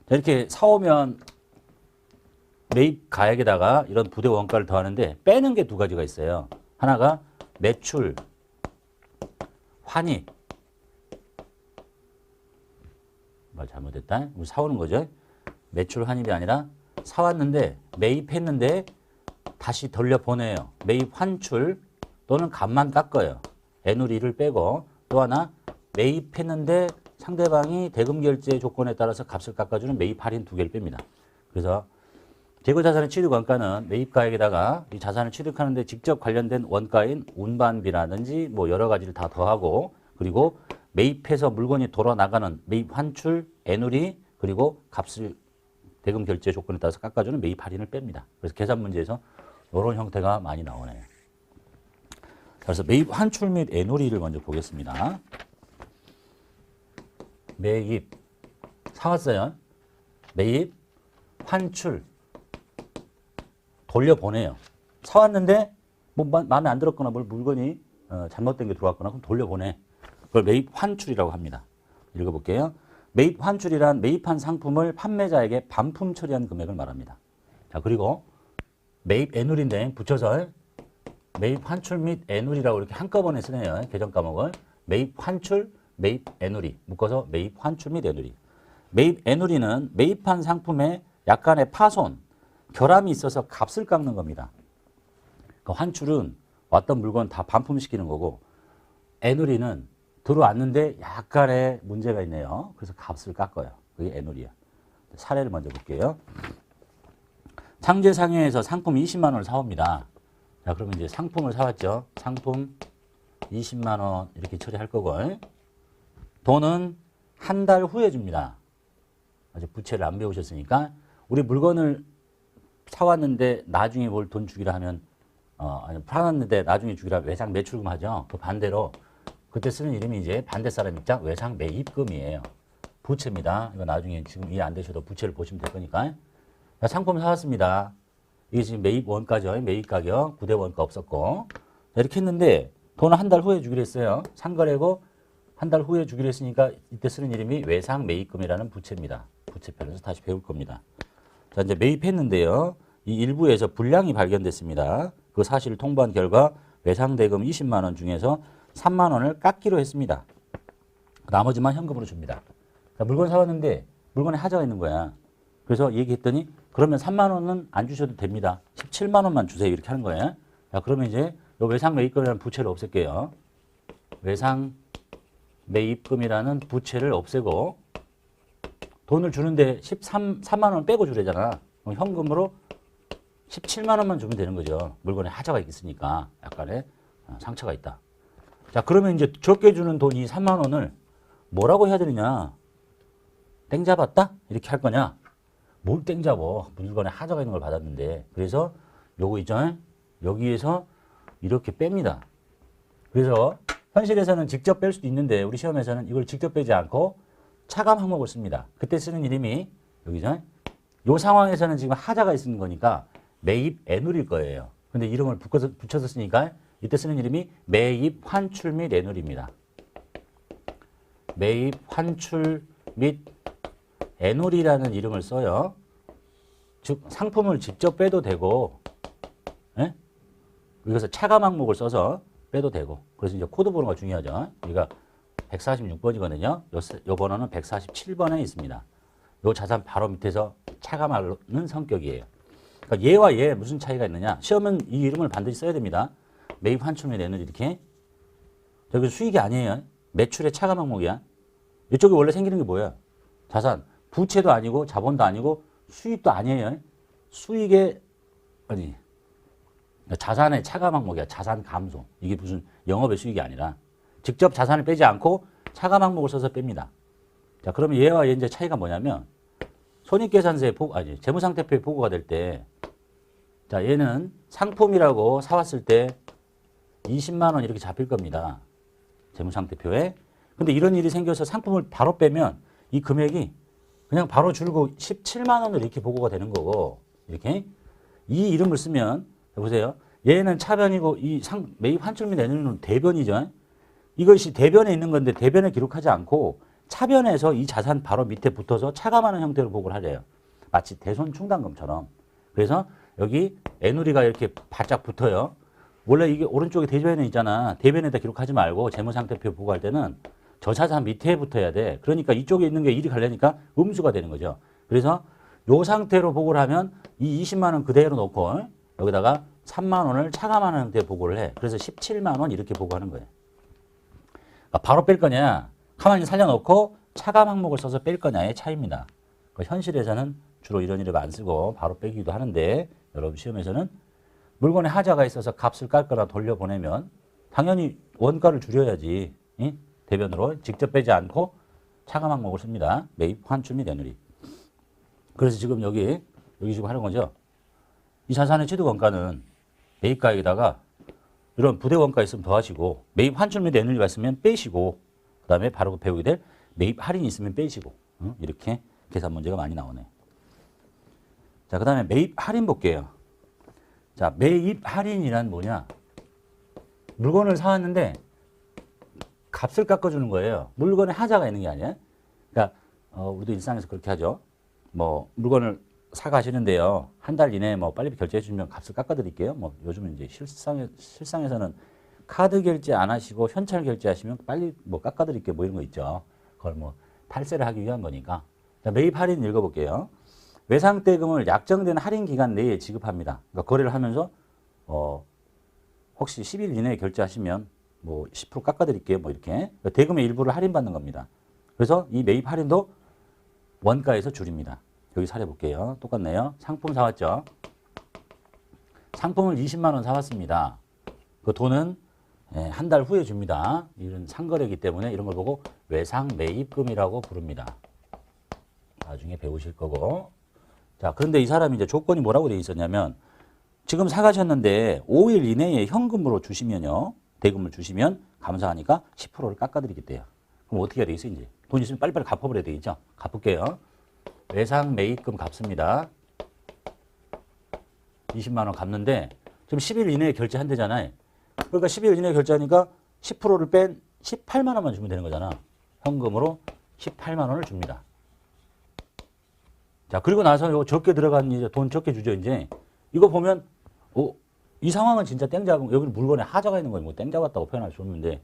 자, 이렇게 사오면 매입 가액에다가 이런 부대 원가를 더하는데 빼는 게 두 가지가 있어요. 하나가 매출, 환입. 말 잘못했다. 우리 사오는 거죠. 매출 환입이 아니라 사왔는데 매입했는데 다시 돌려보내요. 매입 환출 또는 값만 깎아요. 애누리를 빼고 또 하나 매입했는데 상대방이 대금 결제 조건에 따라서 값을 깎아주는 매입 할인 두 개를 뺍니다. 그래서 재고자산의 취득 원가는 매입가액에다가 이 자산을 취득하는데 직접 관련된 원가인 운반비라든지 뭐 여러 가지를 다 더하고 그리고 매입해서 물건이 돌아나가는 매입 환출, 애누리 그리고 값을 대금 결제 조건에 따라서 깎아주는 매입 할인을 뺍니다. 그래서 계산 문제에서 이런 형태가 많이 나오네요. 그래서 매입 환출 및 애누리를 먼저 보겠습니다. 매입 사왔어요. 매입 환출 돌려보내요. 사왔는데 뭐 마음에 안 들었거나 뭘 물건이 잘못된 게 들어왔거나 그럼 돌려보내. 그걸 매입 환출이라고 합니다. 읽어볼게요. 매입 환출이란 매입한 상품을 판매자에게 반품 처리한 금액을 말합니다. 자, 그리고 매입 애누리인데 붙여서 매입 환출 및 애누리라고 이렇게 한꺼번에 쓰네요. 계정 과목을. 매입 환출, 매입 애누리 묶어서 매입 환출 및 애누리. 매입 애누리는 매입한 상품에 약간의 파손, 결함이 있어서 값을 깎는 겁니다. 그 환출은 왔던 물건 다 반품시키는 거고 애누리는 들어왔는데 약간의 문제가 있네요. 그래서 값을 깎아요. 그게 애누리야. 사례를 먼저 볼게요. 창제상해에서 상품 20만 원을 사옵니다. 자, 그러면 이제 상품을 사왔죠. 상품 20만 원 이렇게 처리할 거고 돈은 한 달 후에 줍니다. 아직 부채를 안 배우셨으니까 우리 물건을 사왔는데 나중에 뭘 돈 주기로 하면 아니 팔았는데 나중에 주기로 하면 외상 매출금 하죠. 그 반대로 그때 쓰는 이름이 이제 반대 사람 입장 외상 매입금이에요. 부채입니다. 이거 나중에 지금 이해 안 되셔도 부채를 보시면 될 거니까. 자, 상품 사왔습니다. 이게 지금 매입 원가죠. 매입 가격 부대 원가 없었고 자, 이렇게 했는데 돈을 한 달 후에 주기로 했어요. 상거래고 한 달 후에 주기로 했으니까 이때 쓰는 이름이 외상 매입금이라는 부채입니다. 부채편에서 다시 배울 겁니다. 자, 이제 매입했는데요. 이 일부에서 불량이 발견됐습니다. 그 사실을 통보한 결과 외상대금 20만 원 중에서 3만 원을 깎기로 했습니다. 나머지만 현금으로 줍니다. 자, 물건 사왔는데 물건에 하자가 있는 거야. 그래서 얘기했더니 그러면 3만 원은 안 주셔도 됩니다. 17만 원만 주세요. 이렇게 하는 거예요. 자, 그러면 이제 요 외상 매입금이라는 부채를 없앨게요. 외상 매입금이라는 부채를 없애고 돈을 주는데 3만 원 빼고 주래잖아. 그럼 현금으로 17만 원만 주면 되는 거죠. 물건에 하자가 있으니까 약간의 상처가 있다. 자, 그러면 이제 적게 주는 돈이 3만 원을 뭐라고 해야 되느냐? 땡 잡았다? 이렇게 할 거냐? 뭘 땡 잡어? 물건에 하자가 있는 걸 받았는데. 그래서 요거 있잖아요. 여기에서 이렇게 뺍니다. 그래서 현실에서는 직접 뺄 수도 있는데 우리 시험에서는 이걸 직접 빼지 않고 차감 항목을 씁니다. 그때 쓰는 이름이 여기죠. 이 상황에서는 지금 하자가 있는 거니까 매입 애누리일 거예요. 근데 이름을 붙여서 쓰니까 이때 쓰는 이름이 매입 환출 및 애누리입니다. 매입 환출 및 애누리라는 이름을 써요. 즉 상품을 직접 빼도 되고 예? 여기서 차감 항목을 써서 빼도 되고 그래서 이제 코드 번호가 중요하죠. 우리가 146번이거든요. 요 번호는 147번에 있습니다. 요 자산 바로 밑에서 차감하는 성격이에요. 그러니까 얘와 얘 무슨 차이가 있느냐? 시험은 이 이름을 반드시 써야 됩니다. 매입 환출 및 애누리 이렇게. 여기 수익이 아니에요. 매출의 차감 항목이야. 이쪽에 원래 생기는 게 뭐야? 자산. 부채도 아니고 자본도 아니고 수익도 아니에요. 수익의 아니 자산의 차감 항목이야. 자산 감소. 이게 무슨 영업의 수익이 아니라 직접 자산을 빼지 않고 차감 항목을 써서 뺍니다. 자, 그러면 얘와 얘 이제 차이가 뭐냐면 손익계산서의 보고 아니 재무상태표의 보고가 될 때 자, 얘는 상품이라고 사왔을 때 20만 원 이렇게 잡힐 겁니다. 재무상태표에. 근데 이런 일이 생겨서 상품을 바로 빼면 이 금액이 그냥 바로 줄고 17만 원으로 이렇게 보고가 되는 거고 이렇게 이 이름을 쓰면 보세요. 얘는 차변이고 이 매입 환출 및 애누리는 대변이죠. 이것이 대변에 있는 건데 대변에 기록하지 않고 차변에서 이 자산 바로 밑에 붙어서 차감하는 형태로 보고를 하래요. 마치 대손 충당금처럼. 그래서 여기 애누리가 이렇게 바짝 붙어요. 원래 이게 오른쪽에 대변에 있잖아. 대변에다 기록하지 말고 재무상태표 보고할 때는 저 자산 밑에 붙어야 돼. 그러니까 이쪽에 있는 게 일이 가려니까 음수가 되는 거죠. 그래서 요 상태로 보고를 하면 이 20만 원 그대로 놓고 여기다가 3만 원을 차감하는 형태로 보고를 해. 그래서 17만 원 이렇게 보고하는 거예요. 그러니까 바로 뺄 거냐, 가만히 살려놓고 차감 항목을 써서 뺄 거냐의 차이입니다. 그러니까 현실에서는 주로 이런 이름 안 쓰고 바로 빼기도 하는데 여러분 시험에서는 물건에 하자가 있어서 값을 깎거나 돌려보내면 당연히 원가를 줄여야지. 응? 대변으로 직접 빼지 않고 차감 항목을 씁니다. 매입, 환출 및 애누리. 그래서 지금 여기 지금 하는 거죠. 이 자산의 취득 원가는 매입가액에다가 이런 부대 원가 있으면 더하시고 매입 환출 및 애누리가 있으면 빼시고 그다음에 바로 배우게 될 매입 할인이 있으면 빼시고 이렇게 계산 문제가 많이 나오네. 자, 그다음에 매입 할인 볼게요. 자, 매입 할인이란 뭐냐? 물건을 사왔는데 값을 깎아주는 거예요. 물건에 하자가 있는 게 아니야. 그러니까 우리도 일상에서 그렇게 하죠. 뭐 물건을 사가시는데요. 한 달 이내에 뭐 빨리 결제해 주면 값을 깎아드릴게요. 뭐 요즘은 이제 실상에서는 카드 결제 안 하시고 현찰 결제하시면 빨리 뭐 깎아드릴게요. 뭐 이런 거 있죠. 그걸 뭐 탈세를 하기 위한 거니까. 자, 매입 할인 읽어볼게요. 외상대금을 약정된 할인 기간 내에 지급합니다. 그러니까 거래를 하면서 혹시 10일 이내에 결제하시면 뭐 10% 깎아드릴게요. 뭐 이렇게 그러니까 대금의 일부를 할인받는 겁니다. 그래서 이 매입 할인도 원가에서 줄입니다. 여기 사례 볼게요. 똑같네요. 상품 사왔죠. 상품을 20만 원 사왔습니다. 그 돈은 한 달 후에 줍니다. 이런 상거래이기 때문에 이런 걸 보고 외상 매입금이라고 부릅니다. 나중에 배우실 거고. 자, 그런데 이 사람이 이제 조건이 뭐라고 되어 있었냐면 지금 사가셨는데 5일 이내에 현금으로 주시면요. 대금을 주시면 감사하니까 10%를 깎아드리겠대요. 그럼 어떻게 해야 되겠어요, 이제? 돈 있으면 빨리빨리 갚아버려야 되겠죠? 갚을게요. 외상 매입금 갚습니다. 20만 원 갚는데 지금 10일 이내에 결제한대잖아요. 그러니까 10일 이내에 결제하니까 10%를 뺀 18만 원만 주면 되는 거잖아. 현금으로 18만 원을 줍니다. 자, 그리고 나서 이거 적게 들어간 이제 돈 적게 주죠, 이제. 이거 보면, 이 상황은 진짜 땡잡은, 여기는 물건에 하자가 있는 거예요. 뭐 땡잡았다고 표현할 수 없는데,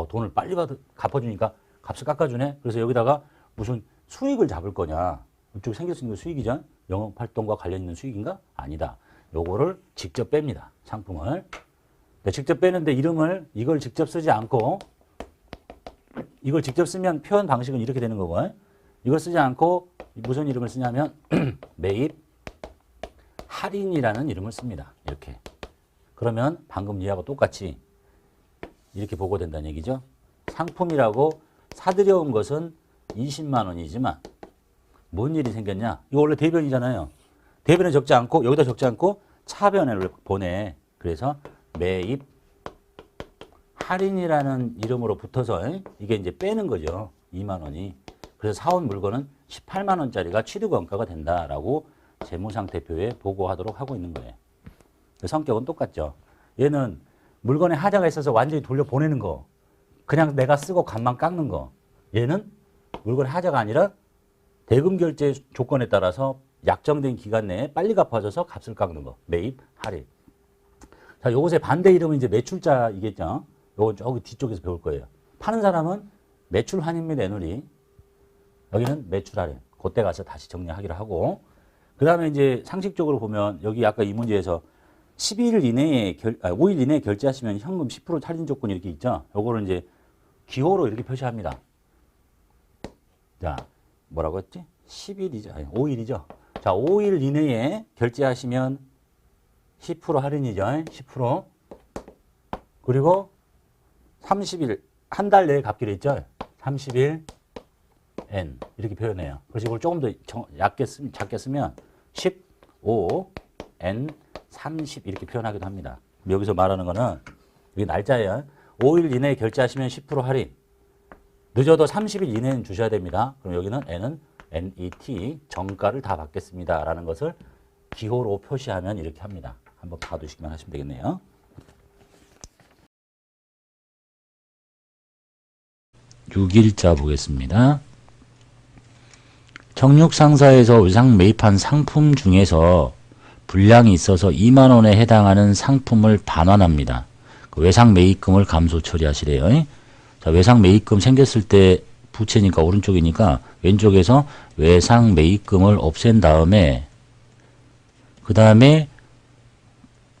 돈을 빨리 갚아주니까 값을 깎아주네. 그래서 여기다가 무슨 수익을 잡을 거냐. 이쪽 생길 수 있는 거 수익이죠? 영업활동과 관련 있는 수익인가? 아니다. 요거를 직접 뺍니다. 상품을. 직접 빼는데 이걸 직접 쓰지 않고, 이걸 직접 쓰면 표현 방식은 이렇게 되는 거고, 이걸 쓰지 않고 무슨 이름을 쓰냐면 매입 할인이라는 이름을 씁니다. 이렇게. 그러면 방금 이하고 똑같이 이렇게 보고된다는 얘기죠. 상품이라고 사들여온 것은 20만 원이지만 뭔 일이 생겼냐? 이거 원래 대변이잖아요. 대변에 적지 않고 여기다 적지 않고 차변을 보내. 그래서 매입 할인이라는 이름으로 붙어서 이게 이제 빼는 거죠. 2만 원이. 그래서 사온 물건은 18만 원짜리가 취득원가가 된다라고 재무상태표에 보고하도록 하고 있는 거예요. 성격은 똑같죠. 얘는 물건에 하자가 있어서 완전히 돌려보내는 거. 그냥 내가 쓰고 값만 깎는 거. 얘는 물건에 하자가 아니라 대금 결제 조건에 따라서 약정된 기간 내에 빨리 갚아줘서 값을 깎는 거. 매입, 할인. 자, 요것의 반대 이름은 이제 매출자이겠죠. 요건 저기 뒤쪽에서 배울 거예요. 파는 사람은 매출 환입 및 애누리. 여기는 매출 할인. 그때 가서 다시 정리하기로 하고. 그 다음에 이제 상식적으로 보면 여기 아까 이 문제에서 12일 이내에 5일 이내에 결제하시면 현금 10% 할인 조건 이렇게 있죠. 요거를 이제 기호로 이렇게 표시합니다. 자, 뭐라고 했지? 10일이죠. 아니, 5일이죠. 자, 5일 이내에 결제하시면 10% 할인이죠. 10%. 그리고 30일, 한 달 내에 갚기로 했죠. 30일 N 이렇게 표현해요. 그래서 이걸 조금 더 작게 쓰면 15 N 30 이렇게 표현하기도 합니다. 여기서 말하는 거는 여기 날짜예요. 5일 이내에 결제하시면 10% 할인. 늦어도 30일 이내는 주셔야 됩니다. 그럼 여기는 N은 NET 정가를 다 받겠습니다. 라는 것을 기호로 표시하면 이렇게 합니다. 한번 봐두시기만 하시면 되겠네요. 6일자 보겠습니다. 정육상사에서 외상 매입한 상품 중에서 분량이 있어서 2만 원에 해당하는 상품을 반환합니다. 그 외상 매입금을 감소 처리하시래요. 자, 외상 매입금 생겼을 때 부채니까 오른쪽이니까 왼쪽에서 외상 매입금을 없앤 다음에 그 다음에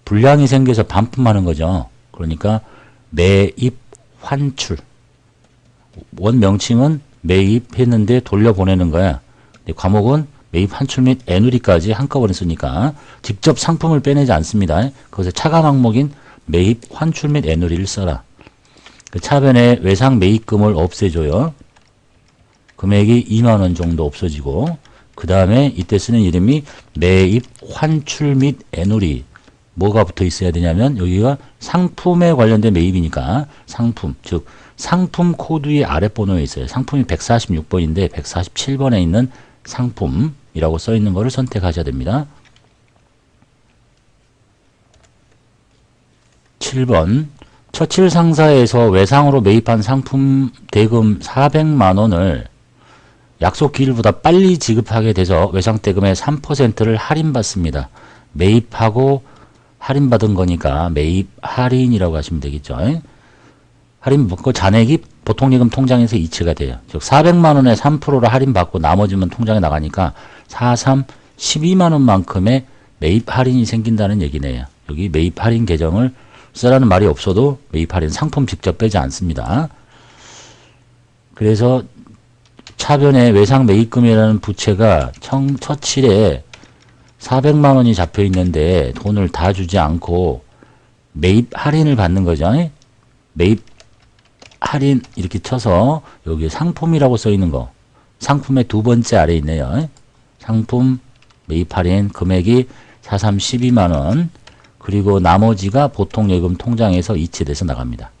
분량이 생겨서 반품하는 거죠. 그러니까 매입 환출. 원 명칭은 매입했는데 돌려보내는 거야. 근데 과목은 매입 환출 및 애누리까지 한꺼번에 쓰니까 직접 상품을 빼내지 않습니다. 거기서 차감 항목인 매입 환출 및 애누리를 써라. 그 차변에 외상 매입금을 없애줘요. 금액이 2만 원 정도 없어지고 그 다음에 이때 쓰는 이름이 매입 환출 및 애누리. 뭐가 붙어 있어야 되냐면 여기가 상품에 관련된 매입이니까 상품, 즉 상품 코드의 아랫번호에 있어요. 상품이 146번인데 147번에 있는 상품이라고 써 있는 거를 선택하셔야 됩니다. 7번 처칠 상사에서 외상으로 매입한 상품 대금 400만 원을 약속 기일보다 빨리 지급하게 돼서 외상 대금의 3%를 할인받습니다. 매입하고 할인받은 거니까 매입 할인이라고 하시면 되겠죠. 할인 받고 잔액이 보통예금 통장에서 이체가 돼요. 즉 400만 원에 3%를 할인받고 나머지는 통장에 나가니까 4, 12만 원만큼의 매입 할인이 생긴다는 얘기네요. 여기 매입 할인 계정을 쓰라는 말이 없어도 매입 할인 상품 직접 빼지 않습니다. 그래서 차변에 외상 매입금이라는 부채가 처칠에 400만 원이 잡혀 있는데 돈을 다 주지 않고 매입 할인을 받는 거죠. 매입 할인 이렇게 쳐서 여기 상품이라고 써 있는 거 상품의 두 번째 아래에 있네요. 상품 매입 할인 금액이 4, 12만 원 그리고 나머지가 보통예금 통장에서 이체돼서 나갑니다.